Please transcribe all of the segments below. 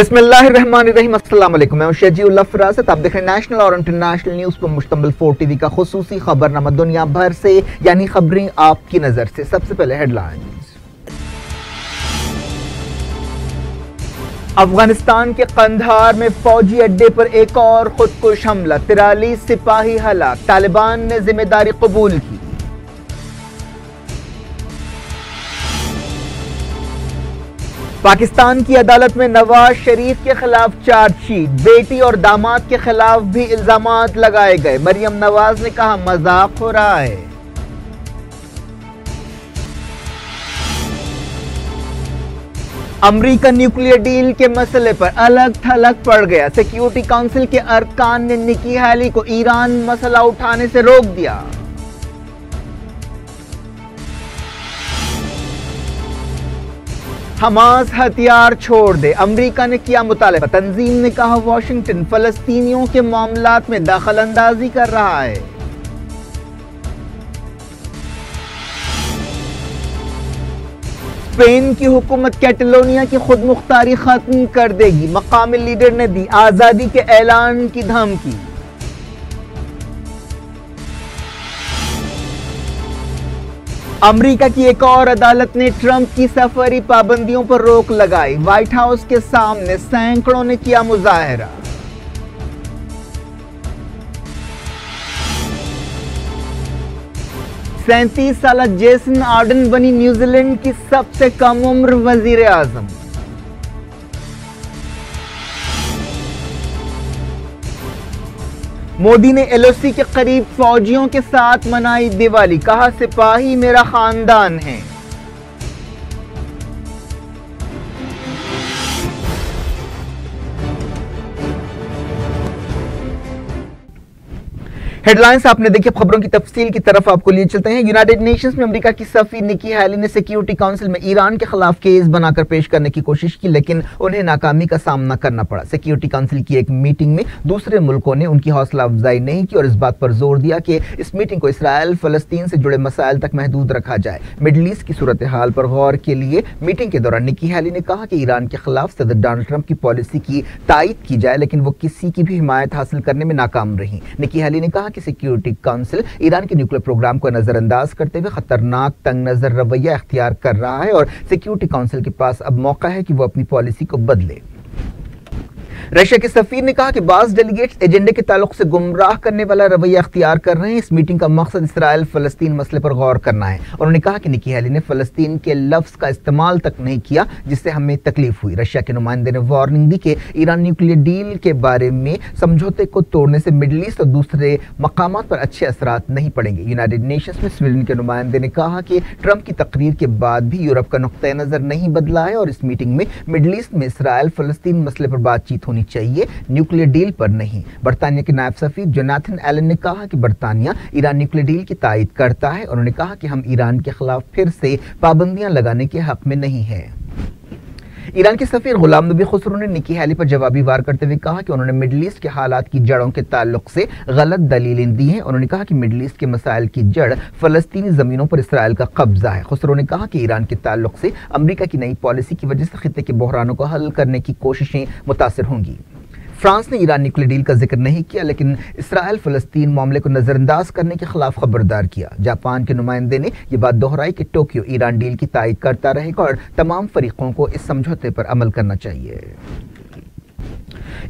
बिस्मिल्लाहिर्रहमानिर्रहीम। अस्सलाम वालेकुम। मैं शजीउल्लाह फरासत। आप देख रहे हैं नेशनल और इंटरनेशनल न्यूज पर मुश्तमिल 4 टीवी का खुसूसी खबरनामा दुनिया भर से, यानी खबरें आपकी नजर से। सबसे पहले हेडलाइंस। अफगानिस्तान के कंधार में फौजी अड्डे पर एक और खुदकुश हमला, 43 सिपाही हलाक, तालिबान ने जिम्मेदारी कबूल की। पाकिस्तान की अदालत में नवाज शरीफ के खिलाफ चार्जशीट, बेटी और दामाद के खिलाफ भी इल्जामात लगाए गए। मरियम नवाज ने कहा मजाक हो रहा है। अमेरिका न्यूक्लियर डील के मसले पर अलग थलग पड़ गया। सिक्योरिटी काउंसिल के अरकान ने निकी हैली को ईरान मसला उठाने से रोक दिया। हमास हथियार छोड़ दे, अमेरिका ने किया मुतालबा। तंजीम ने कहा वाशिंगटन फलस्तीनियों के मामलात में दखल अंदाजी कर रहा है। स्पेन की हुकूमत कैटलोनिया की खुद मुख्तारी खत्म कर देगी, मकामी लीडर ने दी आजादी के ऐलान की धमकी। अमेरिका की एक और अदालत ने ट्रंप की सफरी पाबंदियों पर रोक लगाई। व्हाइट हाउस के सामने सैकड़ों ने किया मुजाहरा। सैंतीस साल जेसन आर्डन बनी न्यूजीलैंड की सबसे कम उम्र वजीर आजम। मोदी ने एलओसी के करीब फौजियों के साथ मनाई दिवाली, कहा सिपाही मेरा खानदान है। हेडलाइंस आपने देखी। खबरों की तफसील की तरफ आपको लिए चलते हैं। यूनाइटेड नेशंस में अमेरिका की सफीर निकी हैली ने सिक्योरिटी काउंसिल में ईरान के खिलाफ केस बनाकर पेश करने की कोशिश की, लेकिन उन्हें नाकामी का सामना करना पड़ा। सिक्योरिटी काउंसिल की एक मीटिंग में दूसरे मुल्कों ने उनकी हौसला अफजाई नहीं की और इस बात पर जोर दिया कि इस मीटिंग को इसराइल फलस्तीन से जुड़े मसाइल तक महदूद रखा जाए। मिडल ईस्ट की सूरत हाल पर गौर के लिए मीटिंग के दौरान निकी हैली ने कहा कि ईरान के खिलाफ सदर डोनाल्ड ट्रंप की पॉलिसी की तायीद की जाए, लेकिन वो किसी की भी हिमायत हासिल करने में नाकाम रही। निकी हैली ने कहा कि सिक्योरिटी काउंसिल ईरान के न्यूक्लियर प्रोग्राम को नजरअंदाज करते हुए खतरनाक तंग नजर रवैया इख्तियार कर रहा है और सिक्योरिटी काउंसिल के पास अब मौका है कि वो अपनी पॉलिसी को बदले। रशिया के सफीर ने कहा कि बाज़ डेलीगेट्स एजेंडे के ताल्लुक से गुमराह करने वाला रवैया अख्तियार कर रहे हैं। इस मीटिंग का मकसद इसराइल फलस्तीन मसले पर गौर करना है। उन्होंने कहा कि निकी हैली ने फलस्तीन के लफ्ज का इस्तेमाल तक नहीं किया, जिससे हमें तकलीफ हुई। रशिया के नुमाइंदे ने वार्निंग दी कि ईरान न्यूक्लियर डील के बारे में समझौते को तोड़ने से मिडल ईस्ट और दूसरे मकामात पर अच्छे असरात नहीं पड़ेंगे। यूनाइटेड नेशंस में स्वीडन के नुमाइंदे ने कहा कि ट्रंप की तकरीर के बाद भी यूरोप का नुक्ता नजर नहीं बदला है और इस मीटिंग में मिडल ईस्ट में इसराइल फलस्तीन मसले पर बातचीत होनी चाहिए, न्यूक्लियर डील पर नहीं। बरतानिया के नायब सफीर जोनाथन एलन ने कहा कि बरतानिया ईरान न्यूक्लियर डील की तायीद करता है। उन्होंने कहा कि हम ईरान के खिलाफ फिर से पाबंदियां लगाने के हक में नहीं है। ईरान के सफीर गुलाम नबी खुसरो ने निकी हैली पर जवाबी वार करते हुए कहा कि उन्होंने मिडल ईस्ट के हालात की जड़ों के ताल्लुक से गलत दलीलें दी हैं। उन्होंने कहा कि मिडल ईस्ट के मसाइल की जड़ फलस्तीनी जमीनों पर इसराइल का कब्जा है। खुसरो ने कहा कि ईरान के ताल्लुक से अमेरिका की नई पॉलिसी की वजह से खित्ते के बहरानों को हल करने की कोशिशें मुतासिर होंगी। फ्रांस ने ईरान न्यूक्लियर डील का जिक्र नहीं किया, लेकिन इसराइल फलस्तीन मामले को नजरअंदाज करने के खिलाफ खबरदार किया। जापान के नुमाइंदे ने यह बात दोहराई कि टोक्यो ईरान डील की तायीद करता रहेगा और तमाम फरीकों को इस समझौते पर अमल करना चाहिए।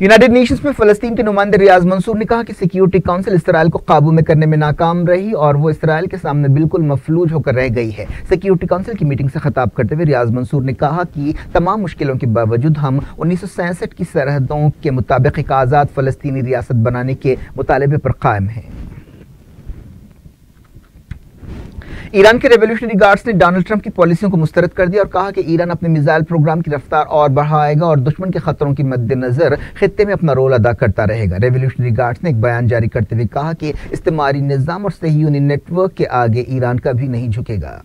यूनाइटेड नेशंस में फलस्तीन के नुमाइंदे रियाज मंसूर ने कहा कि सिक्योरिटी काउंसिल इसराइल को काबू में करने में नाकाम रही और वो इसराइल के सामने बिल्कुल मफलूज होकर रह गई है। सिक्योरिटी काउंसिल की मीटिंग से खिताब करते हुए रियाज मंसूर ने कहा कि तमाम मुश्किलों के बावजूद हम 1967 की सरहदों के मुताबिक एक आज़ाद फलस्तीनी रियासत बनाने के मुतालबे पर कायम है। ईरान के रेवोल्यूशनरी गार्ड्स ने डोनाल्ड ट्रंप की पॉलिसियों को मुस्तरद कर दिया और कहा कि ईरान अपने मिसाइल प्रोग्राम की रफ्तार और बढ़ाएगा और दुश्मन के खतरों के मद्देनजर खित्ते में अपना रोल अदा करता रहेगा। रेवोल्यूशनरी गार्ड्स ने एक बयान जारी करते हुए कहा कि इस्तेमारी निज़ाम और सहयूनी नेटवर्क के आगे ईरान कभी नहीं झुकेगा।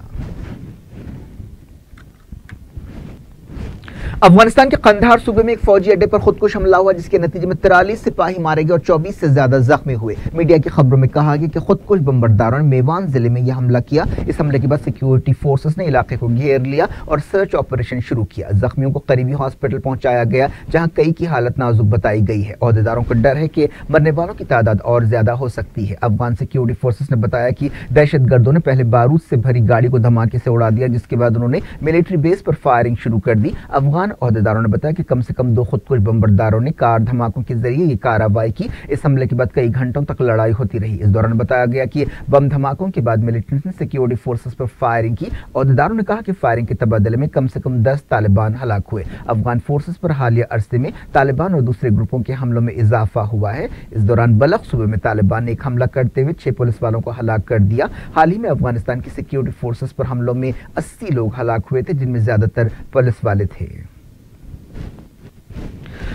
अफगानिस्तान के कंधार सूबे में एक फौजी अड्डे पर खुदकुश हमला हुआ, जिसके नतीजे में 43 सिपाही मारे गए और 24 से ज्यादा जख्मी हुए। मीडिया की खबरों में कहा गया कि खुदकुश बम्बरदारों ने मेवान जिले में यह हमला किया। इस हमले के बाद सिक्योरिटी फोर्सेस ने इलाके को घेर लिया और सर्च ऑपरेशन शुरू किया। जख्मियों को करीबी हॉस्पिटल पहुंचाया गया, जहां कई की हालत नाजुक बताई गई है। ओहदेदारों को डर है कि मरने वालों की तादाद और ज्यादा हो सकती है। अफगान सिक्योरिटी फोर्सेस ने बताया कि दहशतगर्दों ने पहले बारूद से भरी गाड़ी को धमाके से उड़ा दिया, जिसके बाद उन्होंने मिलिट्री बेस पर फायरिंग शुरू कर दी। अफगान ओहदेदारों ने बताया कि कम से कम 2 खुदकुश बम्बरदारों ने कार धमाकों के जरिए ये कार्रवाई की। इस हमले के बाद कई घंटों तक लड़ाई होती रही। इस दौरान बताया गया कि बम धमाकों के बाद मिलिटेंट्स ने सिक्योरिटी फोर्सेस पर फायरिंग की। ओहदेदारों ने कहा कि फायरिंग के तबादले में कम से कम 10 तालिबान हलाक हुए। अफगान फोर्सेस पर हालिया अरसे में तालिबान और दूसरे ग्रुपों के हमलों में इजाफा हुआ है। इस दौरान बलख सूबे में तालिबान ने एक हमला करते हुए 6 पुलिस वालों को हलाक कर दिया। हाल ही में अफगानिस्तान की सिक्योरिटी फोर्सेस पर हमलों में 80 लोग हलाक हुए थे, जिनमें ज्यादातर पुलिस वाले थे।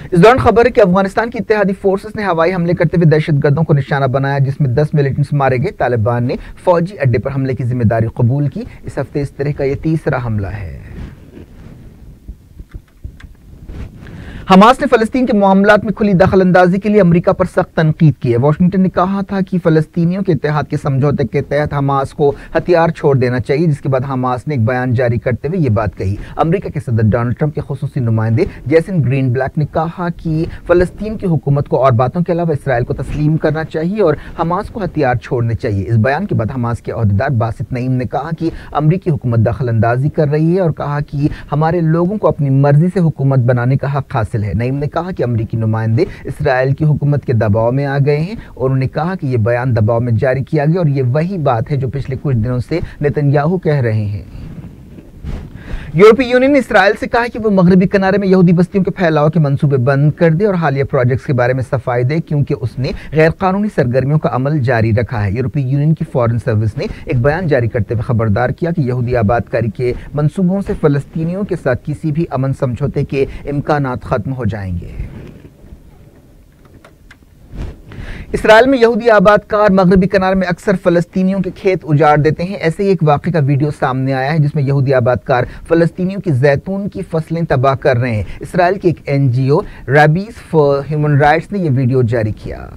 इस दौरान खबर है कि अफगानिस्तान की इत्तेहादी फोर्सेस ने हवाई हमले करते हुए दहशतगर्दों को निशाना बनाया, जिसमें 10 मिलिटेंट्स मारे गए। तालिबान ने फौजी अड्डे पर हमले की जिम्मेदारी कबूल की। इस हफ्ते इस तरह का यह तीसरा हमला है। हमास ने फलस्तीन के मामलात में खुली दखल अंदाजी के लिए अमेरिका पर सख्त तनकीद की है। वाशिंगटन ने कहा था कि फलस्तीनियों के इत्तेहाद के समझौते के तहत हमास को हथियार छोड़ देना चाहिए, जिसके बाद हमास ने एक बयान जारी करते हुए ये बात कही। अमेरिका के सदर डोनाल्ड ट्रंप के खुसूसी नुमाइंदे जैसन ग्रीनब्लैक ने कहा कि फलस्तीन की हुकूमत को और बातों के अलावा इसराइल को तस्लीम करना चाहिए और हमास को हथियार छोड़ने चाहिए। इस बयान के बाद हमास के अहदेदार बासित नईम ने कहा कि अमेरिकी हुकूमत दखल अंदाजी कर रही है और कहा कि हमारे लोगों को अपनी मर्जी से हुकूमत बनाने का हक हासिल है। नईम ने कहा कि अमेरिकी नुमाइंदे इसराइल की हुकूमत के दबाव में आ गए हैं और उन्होंने कहा कि यह बयान दबाव में जारी किया गया और यह वही बात है जो पिछले कुछ दिनों से नेतन्याहू कह रहे हैं। यूरोपीय यूनियन ने इसराइल से कहा कि वो मगरबी किनारे में यहूदी बस्तियों के फैलाव के मंसूबे बंद कर दे और हालिया प्रोजेक्ट्स के बारे में सफाई दे, क्योंकि उसने गैर कानूनी सरगर्मियों का अमल जारी रखा है। यूरोपीय यूनियन की फॉरेन सर्विस ने एक बयान जारी करते हुए खबरदार किया कि यहूदी आबादकारी के मंसूबों से फलस्तीनियों के साथ किसी भी अमन समझौते के इम्कानात खत्म हो जाएंगे। इसराइल में यहूदी आबादकार मगरबी किनारे में अक्सर फलस्तीनियों के खेत उजाड़ देते हैं। ऐसे ही एक वाक़े का वीडियो सामने आया है, जिसमें यहूदी आबादकार फलस्तीनियों की जैतून की फसलें तबाह कर रहे हैं। इसराइल की एक NGO rabies for human rights ने यह वीडियो जारी किया।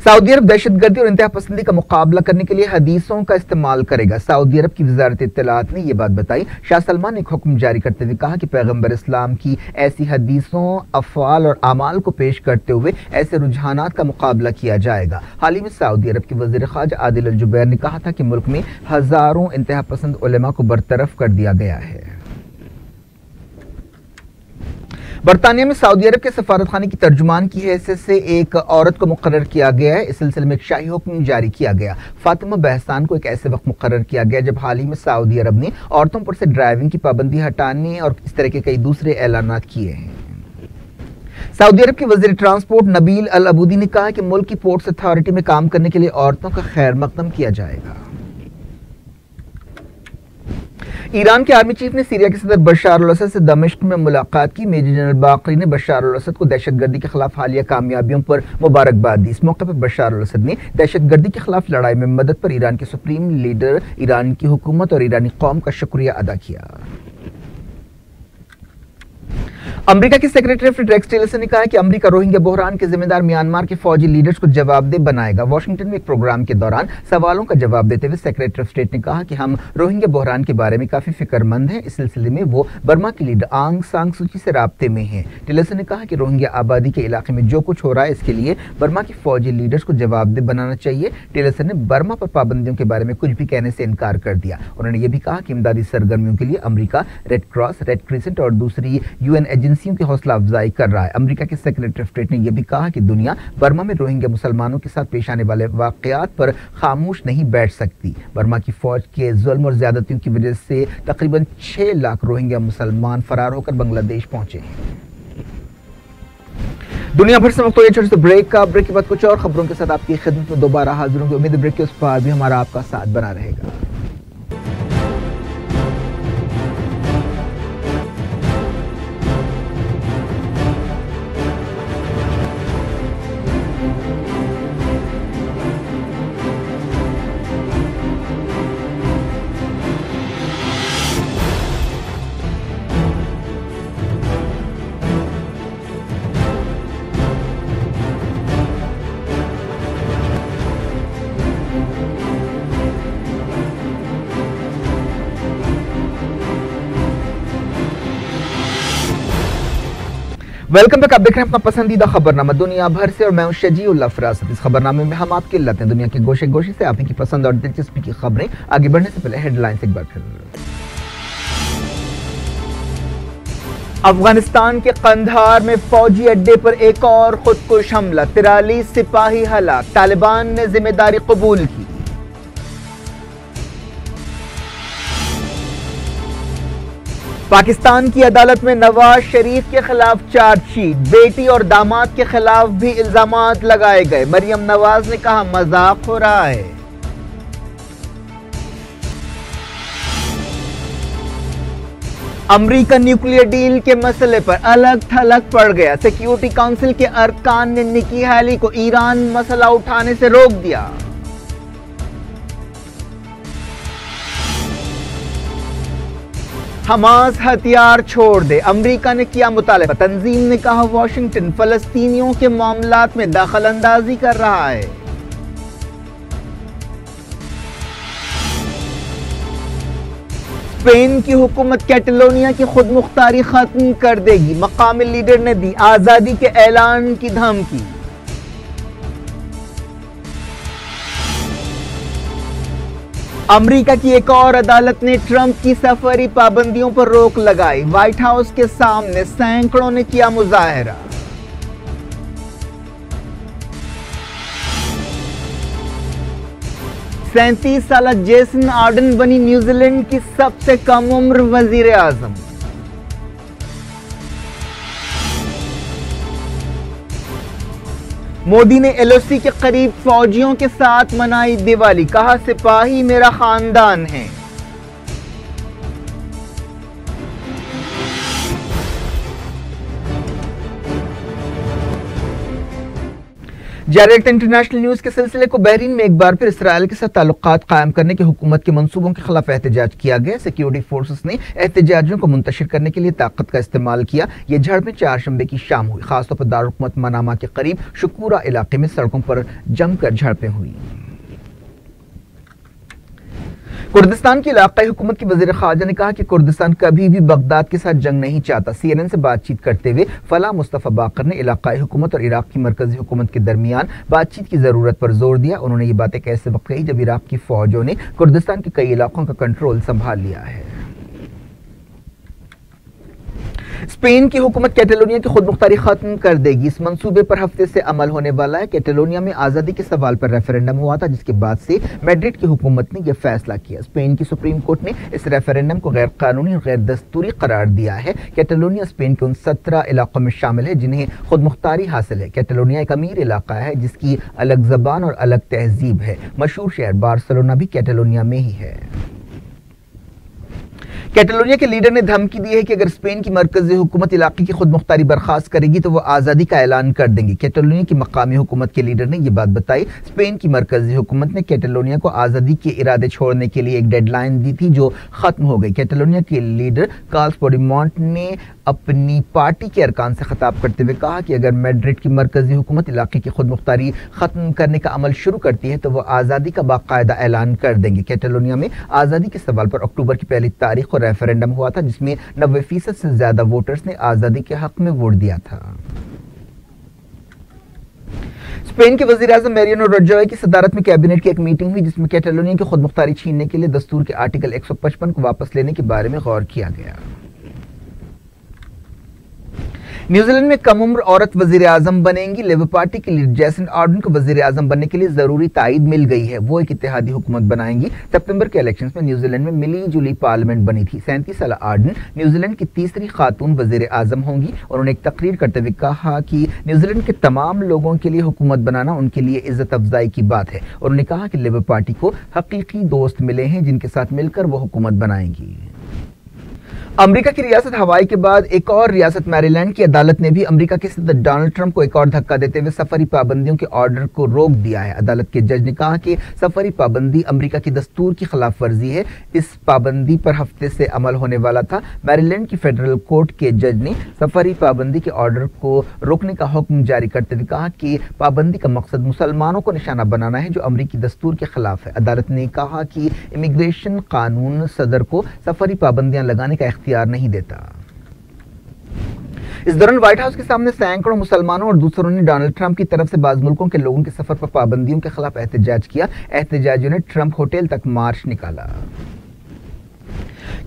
सऊदी अरब दहशतगर्दी और इंतहापसंदी का मुकाबला करने के लिए हदीसों का इस्तेमाल करेगा। सऊदी अरब की वजारत इत्तलात ने यह बात बताई। शाह सलमान ने एक हुक्म जारी करते हुए कहा कि पैगंबर इस्लाम की ऐसी हदीसों, अफ़आल और अमाल को पेश करते हुए ऐसे रुझानात का मुकाबला किया जाएगा। हाल ही में सऊदी अरब के वज़ीर ख़ारजा आदिल अल जुबैर ने कहा था कि मुल्क में हजारों इंतहापसंद उलेमा को बरतरफ कर दिया गया है। बरतानिया में सऊदी अरब के सफारतखाने की तर्जुमान की हैसियत से एक औरत को मुकर्रर किया गया है। इस सिलसिले में एक शाही हुक्म जारी किया गया। फातिमा बहसान को एक ऐसे वक्त मुकर्रर किया गया जब हाल ही में सऊदी अरब ने औरतों पर से ड्राइविंग की पाबंदी हटाने और इस तरह के कई दूसरे ऐलानात किए हैं। सऊदी अरब के वज़ीर ट्रांसपोर्ट नबील अल अबूदी ने कहा कि मुल्क की पोर्ट्स अथॉरिटी में काम करने के लिए औरतों का खैर मकदम किया जाएगा। ईरान के आर्मी चीफ ने सीरिया के सदर बशार अल असद से दमिश्क में मुलाकात की। मेजर जनरल बाकरी ने बशार अल असद को दहशतगर्दी के खिलाफ हालिया कामयाबियों पर मुबारकबाद दी। इस मौके पर बशार अल असद ने दहशतगर्दी के खिलाफ लड़ाई में मदद पर ईरान के सुप्रीम लीडर, ईरान की हुकूमत और ईरानी कौम का शुक्रिया अदा किया। अमेरिका के सेक्रेटरी ऑफ रेक्स टिलरसन ने कहा कि अमेरिका रोहिंग्या बहरान के जिम्मेदार म्यांमार के फौजी लीडर्स को जवाबदेह बनाएगा। वाशिंगटन में एक प्रोग्राम के दौरान सवालों का जवाब देते हुए सेक्रेटरी ऑफ स्टेट ने कहा कि हम रोहिंग्या बहरान के बारे में काफी फिक्रमंद हैं। इस सिलसिले में वो बर्मा की लीडर आंग सान सूची से राब्ते में हैं। टिलरसन ने कहा कि रोहिंग्या आबादी के इलाके में जो कुछ हो रहा है, इसके लिए बर्मा के फौजी लीडर्स को जवाबदेह बनाना चाहिए। टिलरसन ने बर्मा पर पाबंदियों के बारे में कुछ भी कहने से इनकार कर दिया। उन्होंने ये भी कहा कि इमदादी सरगर्मियों के लिए America red cross, red crescent और दूसरी UN एजेंसियों की हौसला अफजाई कर रहा है। अमेरिका के सेक्रेटरी ऑफ स्टेट ने यह भी कहा कि दुनिया बर्मा में रोहिंग्या मुसलमानों के साथ पेश आने वाले वाकयात पर खामोश नहीं बैठ सकती। बर्मा की फौज के जुल्म और ज्यादतियों की वजह से तकरीबन 6 लाख रोहिंग्या मुसलमान फरार होकर बांग्लादेश पहुंचे हैं। दुनिया भर से मुख्तलिफ छोटे से ब्रेक के बाद कुछ और खबरों के साथ आपकी खिदमत में दोबारा हाजिर होंगे। उम्मीद है ब्रेक के उस पार भी हमारा आपका साथ बना रहेगा। Welcome back. आप देख रहे हैं अपना पसंदीदा खबरनामा दुनिया भर से और मैं हूं शजीउल्लाह फरासत। इस खबरनामे में हम आपके लाते हैं दुनिया के गोशे गोशे से आप की पसंद और दिलचस्पी की खबरें। आगे बढ़ने से पहले हेडलाइंस एक बार फिर। अफगानिस्तान के कंधार में फौजी अड्डे पर एक और खुदकुश हमला, 43 सिपाही हलाक, तालिबान ने जिम्मेदारी कबूल की। पाकिस्तान की अदालत में नवाज शरीफ के खिलाफ चार्जशीट, बेटी और दामाद के खिलाफ भी इल्जामात लगाए गए। मरियम नवाज ने कहा मजाक हो रहा है। अमेरिका न्यूक्लियर डील के मसले पर अलग थलग पड़ गया। सिक्योरिटी काउंसिल के अरकान ने निकी हैली को ईरान मसला उठाने से रोक दिया। हमास हथियार छोड़ दे, अमेरिका ने किया मुतालबा। तंजीम ने कहा वाशिंगटन फलस्तीनियों के मामलात में दखल अंदाजी कर रहा है। स्पेन की हुकूमत कैटलोनिया की खुद मुख्तारी खत्म कर देगी, मकामी लीडर ने दी आजादी के ऐलान की धमकी। अमेरिका की एक और अदालत ने ट्रंप की सफरी पाबंदियों पर रोक लगाई। व्हाइट हाउस के सामने सैकड़ों ने किया मुजाहरा। सैंतीस साल जेसन आर्डन बनी न्यूजीलैंड की सबसे कम उम्र वजीर आजम। मोदी ने एलओसी के करीब फौजियों के साथ मनाई दिवाली, कहा सिपाही मेरा खानदान है। डायरेक्ट इंटरनेशनल न्यूज के सिलसिले को बहरीन में एक बार फिर इसराइल के साथ ताल्लुकात कायम करने की हुकूमत के मंसूबों के खिलाफ एहतजाज किया गया। सिक्योरिटी फोर्सेस ने एहतजाजियों को मुंतशिर करने के लिए ताकत का इस्तेमाल किया। ये झड़पें चारशंबे की शाम हुई। खासतौर पर दारुल मनामा के करीब शुकूरा इलाके में सड़कों पर जमकर झड़पें हुई। कुर्दिस्तान की इलाकाई हुकूमत की वज़ीर ख़ारजा ने कहा कि कुर्दिस्तान कभी भी बगदाद के साथ जंग नहीं चाहता। CNN से बातचीत करते हुए फलाह मुस्तफ़ा बाकर ने इलाकाई हुकूमत और इराक की मरकजी हुकूमत के दरमियान बातचीत की ज़रूरत पर जोर दिया। उन्होंने ये बातें ऐसे वक्त कही जब इराक की फौजों ने कुर्दिस्तान के कई इलाकों का कंट्रोल संभाल लिया है। स्पेन की हुकूमत कैटलोनिया की खुद मुख्तारी खत्म कर देगी। इस मंसूबे पर हफ्ते से अमल होने वाला है। कैटलोनिया में आज़ादी के सवाल पर रेफरेंडम हुआ था, जिसके बाद से मैड्रिड की हुकूमत ने यह फैसला किया। स्पेन की सुप्रीम कोर्ट ने इस रेफरेंडम को गैर कानूनी और गैर दस्तूरी करार दिया है। कैटलोनिया स्पेन के उन 17 इलाकों में शामिल है जिन्हें खुद मुख्तारी हासिल है। कैटलोनिया एक अमीर इलाका है जिसकी अलग जबान और अलग तहजीब है। मशहूर शहर बार्सिलोना भी कैटलोनिया में ही है। कैटलोनिया के लीडर ने धमकी दी है कि अगर स्पेन की मरकजी हुकूमत इलाके की खुद मुख्तारी बर्खास्त करेगी तो वो आज़ादी का ऐलान कर देंगे। कैटलोनिया की मकामी हुकूमत के लीडर ने यह बात बताई। स्पेन की मरकजी हुकूमत ने कैटलोनिया को आज़ादी के इरादे छोड़ने के लिए एक डेडलाइन दी थी जो खत्म हो गई। कैटलोनिया के लीडर कार्ल्स पुigdemont ने अपनी पार्टी के अरकान से खिताब करते हुए कहा कि अगर मैड्रिड की मरकजी हुकूमत इलाके की खुद मुख्तारी खत्म करने का अमल शुरू करती है तो वह आज़ादी का बाकायदा ऐलान कर देंगे। कैटलोनिया में आज़ादी के सवाल पर अक्टूबर की 1 तारीख को रेफरेंडम हुआ था जिसमें 90% से ज्यादा वोटर्स ने आज़ादी के हक में वोट दिया था। स्पेन के वज़ीर आज़म मैरियानो रजोय की सदारत में कैबिनेट की एक मीटिंग हुई जिसमें कैटलोनिया की खुद मुख्तारी छीनने के लिए दस्तूर के आर्टिकल 155 को वापस लेने के बारे में गौर किया गया। न्यूजीलैंड में कम उम्र औरत वजीर आजम बनेंगी। लेबर पार्टी के लीडर जेसिंडा आर्डन को वजीर आजम बनने के लिए जरूरी ताईद मिल गई है। वो एक इत्तेहादी हुकूमत बनाएंगी। सितंबर के इलेक्शंस में न्यूजीलैंड में मिली जुली पार्लियामेंट बनी थी। 37 साल आर्डन न्यूजीलैंड की तीसरी खातून वजीर आजम होंगी। उन्होंने एक तकरीर करते हुए कहा कि न्यूजीलैंड के तमाम लोगों के लिए हुकूमत बनाना उनके लिए इज्जत अफजाई की बात है। उन्होंने कहा कि लेबर पार्टी को हकीकी दोस्त मिले हैं जिनके साथ मिलकर वो हुकूमत बनाएंगी। अमेरिका की रियासत हवाई के बाद एक और रियासत मैरीलैंड की अदालत ने भी अमेरिका के सदर डोनाल्ड ट्रंप को एक और धक्का देते हुए सफरी पाबंदियों के ऑर्डर को रोक दिया है। अदालत के जज ने कहा कि सफरी पाबंदी अमेरिका की दस्तूर की खिलाफ वर्जी है। इस पाबंदी पर हफ्ते से अमल होने वाला था। मैरीलैंड की फेडरल कोर्ट के जज ने सफरी पाबंदी के ऑर्डर को रोकने का हुक्म जारी करते हुए कहा कि पाबंदी का मकसद मुसलमानों को निशाना बनाना है जो अमेरिकी दस्तूर के खिलाफ है। अदालत ने कहा कि इमिग्रेशन कानून सदर को सफरी पाबंदियां लगाने का इख्तियार नहीं देता। इस दौरान व्हाइट हाउस के सामने सैकड़ों मुसलमानों और दूसरों ने डोनाल्ड ट्रंप की तरफ से बाज मुल्कों के लोगों के सफर पर पाबंदियों के खिलाफ एहतजाज किया। एहतजाजियों ने ट्रंप होटल तक मार्च निकाला।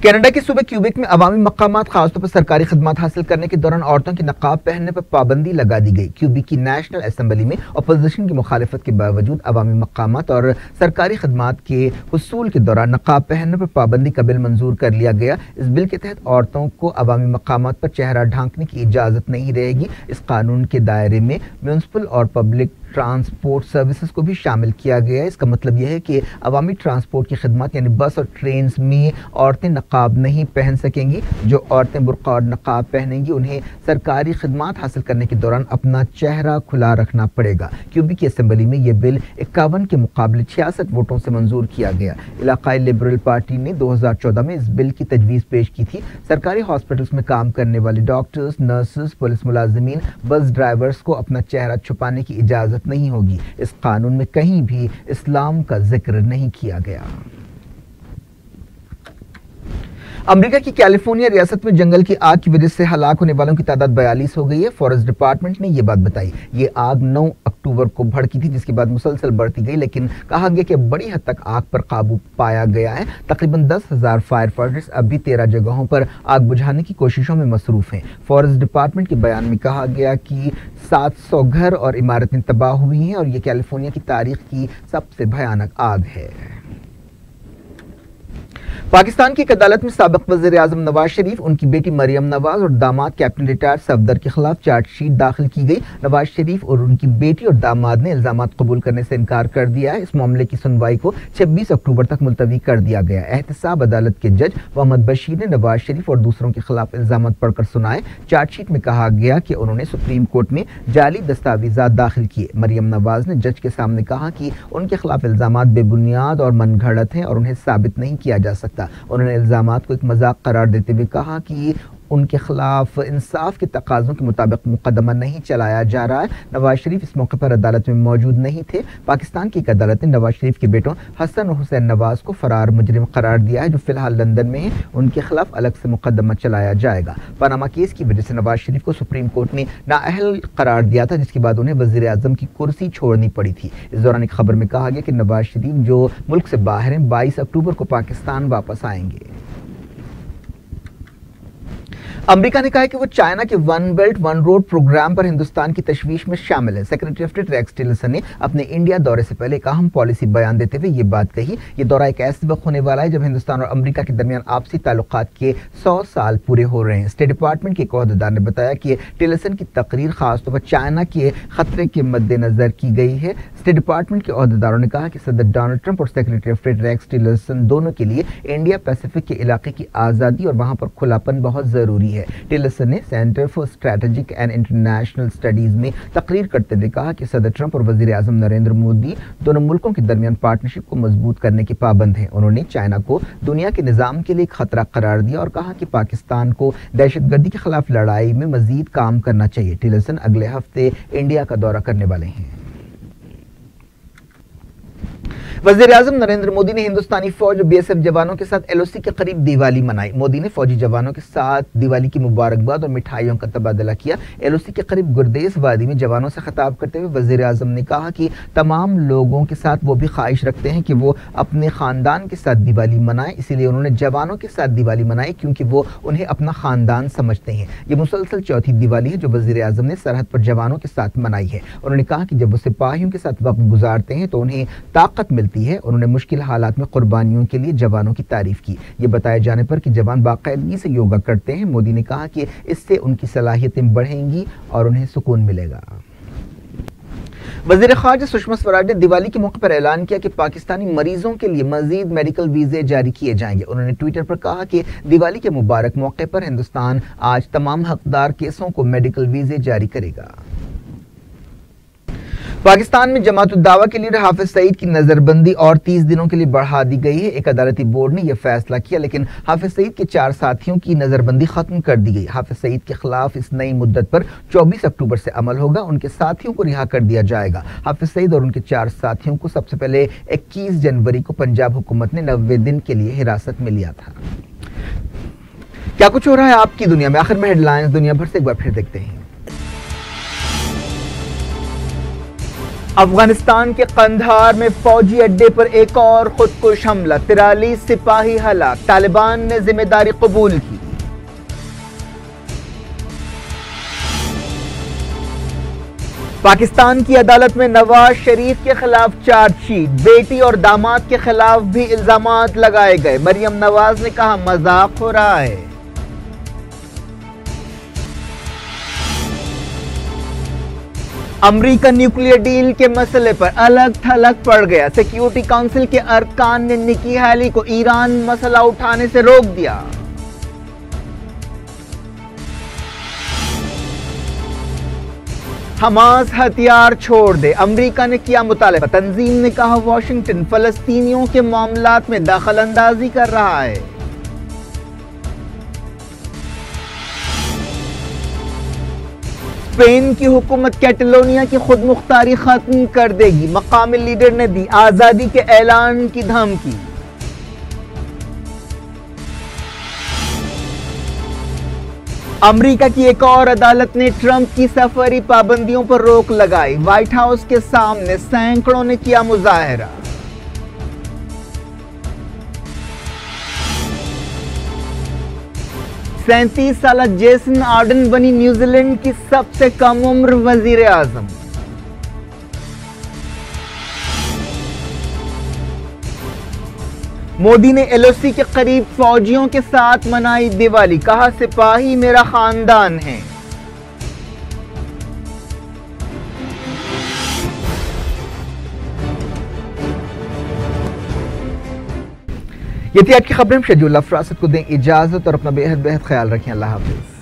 कनाडा के सूबे क्यूबेक में अवामी मकामात खासतौर पर सरकारी खदमात हासिल करने के दौरान औरतों की नकाब पहनने पर पाबंदी लगा दी गई। क्यूबेक की नेशनल असेंबली में अपोजिशन की मुखालिफत के बावजूद अवामी मकामात और सरकारी खदमात के हुसूल के दौरान नकाब पहनने पर पाबंदी का बिल मंजूर कर लिया गया। इस बिल के तहत औरतों को अवामी मकामात पर चेहरा ढांकने की इजाज़त नहीं रहेगी। इस कानून के दायरे में म्यूनसिपल और पब्लिक ट्रांसपोर्ट सर्विसेज को भी शामिल किया गया है। इसका मतलब यह है कि अवामी ट्रांसपोर्ट की खिदमत यानी बस और ट्रेन में औरतें नकाब नहीं पहन सकेंगी। जो औरतें बुर्का और नकाब पहनेंगी उन्हें सरकारी खिदमत हासिल करने के दौरान अपना चेहरा खुला रखना पड़ेगा। क्यूबेक की असेंबली में यह बिल 51 के मुकाबले 66 वोटों से मंजूर किया गया। इलाकाई लिबरल पार्टी ने 2014 में इस बिल की तजवीज़ पेश की थी। सरकारी हॉस्पिटल्स में काम करने वाले doctors, nurses, police मुलाजिमीन, bus drivers को अपना चेहरा छुपाने की इजाज़त नहीं होगी। इस कानून में कहीं भी इस्लाम का जिक्र नहीं किया गया। अमेरिका की कैलिफोर्निया रियासत में जंगल की आग की वजह से हलाक होने वालों की तादाद 42 हो गई है। फॉरेस्ट डिपार्टमेंट ने यह बात बताई। ये आग 9 अक्टूबर को भड़की थी, जिसके बाद मुसलसल बढ़ती गई, लेकिन कहा गया कि बड़ी हद तक आग पर काबू पाया गया है। तकरीबन 10,000 फायर फाइटर्स अब भी 13 जगहों पर आग बुझाने की कोशिशों में मसरूफ हैं। फॉरेस्ट डिपार्टमेंट के बयान में कहा गया कि 700 घर और इमारतें तबाह हुई हैं और ये कैलिफोर्निया की तारीख की सबसे भयानक आग है। पाकिस्तान की एक अदालत में साबिक वज़ीर आज़म नवाज शरीफ, उनकी बेटी मरियम नवाज और दामाद कैप्टन रिटायर्ड सफदर के खिलाफ चार्जशीट दाखिल की गई। नवाज शरीफ और उनकी बेटी और दामाद ने इल्जामात कबूल करने से इनकार कर दिया है। इस मामले की सुनवाई को 26 अक्टूबर तक मुलतवी कर दिया गया। एहतसाब अदालत के जज मोहम्मद बशीर ने नवाज शरीफ और दूसरों के खिलाफ इल्जामात पढ़कर सुनाए। चार्जशीट में कहा गया कि उन्होंने सुप्रीम कोर्ट में जाली दस्तावेजात दाखिल किए। मरियम नवाज ने जज के सामने कहा कि उनके खिलाफ इल्जामात बेबुनियाद और मनगढ़ंत हैं और उन्हें साबित नहीं किया जा सकता। उन्होंने इल्जामात को एक मजाक करार देते हुए कहा कि उनके खिलाफ इंसाफ के तकाज़ों के मुताबिक मुकदमा नहीं चलाया जा रहा है। नवाज शरीफ इस मौके पर अदालत में मौजूद नहीं थे। पाकिस्तान की एक अदालत ने नवाज शरीफ के बेटों हसन और हुसैन नवाज को फरार मुजरिम करार दिया है, जो फिलहाल लंदन में है। उनके खिलाफ अलग से मुकदमा चलाया जाएगा। पनामा केस की वजह से नवाज शरीफ को सुप्रीम कोर्ट ने नाअहल करार दिया था, जिसके बाद उन्हें वज़ीर आज़म की कुर्सी छोड़नी पड़ी थी। इस दौरान एक खबर में कहा गया कि नवाज शरीफ, जो मुल्क से बाहर हैं, 22 अक्टूबर को पाकिस्तान वापस आएंगे। अमेरिका ने कहा है कि वो चाइना के one belt one road programme पर हिंदुस्तान की तशवीश में शामिल है। Secretary of state Rex Tillerson ने अपने इंडिया दौरे से पहले एक अहम पॉलिसी बयान देते हुए ये बात कही। ये दौरा एक ऐसे वक्त होने वाला है जब हिंदुस्तान और अमेरिका के दरमियान आपसी ताल्लुकात के 100 साल पूरे हो रहे हैं। स्टेट डिपार्टमेंट के एक ओहदेदार ने बताया कि टिलरसन की तकरीर खासतौर पर चाइना के खतरे के मद्देनजर की गई है। स्टेट डिपार्टमेंट के ओहदेदारों ने कहा कि सदर डोनाल्ड ट्रंप और secretary of state Rex Tillerson दोनों के लिए इंडिया पैसिफिक के इलाके की आज़ादी और वहां पर खुलापन बहुत ज़रूरी है। टिलरसन ने centre for strategic and international studies में तकरीर करते हुए कहा कि सदर ट्रंप और वज़ीर आज़म नरेंद्र मोदी दोनों मुल्कों के दरमियान पार्टनरशिप को मजबूत करने के पाबंद हैं। उन्होंने चाइना को दुनिया के निज़ाम के लिए एक खतरा करार दिया और कहा कि पाकिस्तान को दहशतगर्दी के खिलाफ लड़ाई में मजीद काम करना चाहिए। टिलरसन अगले हफ्ते इंडिया का दौरा करने वाले हैं। वज़ीर आज़म नरेंद्र मोदी ने हिंदुस्तानी फौज और बीएसएफ जवानों के साथ एलओसी के करीब दिवाली मनाई। मोदी ने फौजी जवानों के साथ दिवाली की मुबारकबाद और मिठाइयों का तबादला किया। एलओसी के करीब गुरदेस वादी में जवानों से खिताब करते हुए वज़ीर आज़म ने कहा कि तमाम लोगों के साथ वो भी ख्वाहिश रखते हैं कि वो अपने ख़ानदान के साथ दिवाली मनाएं, इसीलिए उन्होंने जवानों के साथ दिवाली मनाई क्योंकि वो उन्हें अपना ख़ानदान समझते हैं। ये मुसलसल चौथी दिवाली है जो वज़ीर आज़म ने सरहद पर जवानों के साथ मनाई है। उन्होंने कहा कि जब वो सिपाहियों के साथ वक्त गुजारते हैं तो उन्हें ताकत मिलती है। उन्होंने मुश्किल हालात में कुर्बानियों के लिए जवानों की तारीफ की। ये बताए जाने पर कि जवान बाकायदगी से योगा करते हैं, मोदी ने कहा कि इससे उनकी सलाहियतें बढ़ेंगी और उन्हें सुकून मिलेगा। वज़ीर ख़ारजा सुषमा स्वराज ने दिवाली के मौके पर ऐलान किया कि पाकिस्तानी मरीजों के लिए मजीद मेडिकल वीज़े जारी किए जाएंगे। उन्होंने ट्विटर पर कहा कि दिवाली के मुबारक मौके पर हिंदुस्तान आज तमाम हकदार केसों को मेडिकल वीज़े जारी करेगा। पाकिस्तान में जमात-उद-दावा के लीडर हाफिज सईद की नजरबंदी और 30 दिनों के लिए बढ़ा दी गई है। एक अदालती बोर्ड ने यह फैसला किया, लेकिन हाफिज सईद के 4 साथियों की नजरबंदी खत्म कर दी गई। हाफिज सईद के खिलाफ इस नई मुद्दत पर 24 अक्टूबर से अमल होगा। उनके साथियों को रिहा कर दिया जाएगा। हाफिज सईद और उनके 4 साथियों को सबसे पहले 21 जनवरी को पंजाब हुकूमत ने 90 दिन के लिए हिरासत में लिया था। क्या कुछ हो रहा है आपकी दुनिया में, आखिर में हेडलाइंस दुनिया भर से एक बार फिर देखते हैं। अफगानिस्तान के कंधार में फौजी अड्डे पर एक और खुदकुश हमला, 43 सिपाही हलाक, तालिबान ने जिम्मेदारी कबूल की। पाकिस्तान की अदालत में नवाज शरीफ के खिलाफ चार्जशीट, बेटी और दामाद के खिलाफ भी इल्जामात लगाए गए। मरियम नवाज ने कहा मजाक हो रहा है। अमेरिका न्यूक्लियर डील के मसले पर अलग थलग पड़ गया। सिक्योरिटी काउंसिल के अरकान ने निकी हैली को ईरान मसला उठाने से रोक दिया। हमास हथियार छोड़ दे, अमेरिका ने किया मुतालबा। तंजीम ने कहा वाशिंगटन फलस्तीनियों के मामलात में दखल अंदाजी कर रहा है। स्पेन की हुकूमत कैटलोनिया की खुद मुख्तारी खत्म कर देगी, मकामी लीडर ने दी आजादी के ऐलान की धमकी। अमेरिका की एक और अदालत ने ट्रंप की सफरी पाबंदियों पर रोक लगाई। व्हाइट हाउस के सामने सैकड़ों ने किया मुजाहरा। सैंतीस साल जेसन आर्डन बनी न्यूजीलैंड की सबसे कम उम्र वजीर आजम। मोदी ने एलओसी के करीब फौजियों के साथ मनाई दिवाली, कहा सिपाही मेरा खानदान है। ये थी आज की खबरें। शेड्यूल फरासत को दें इजाजत और अपना बेहद ख्याल रखें। अल्लाह हाफिज।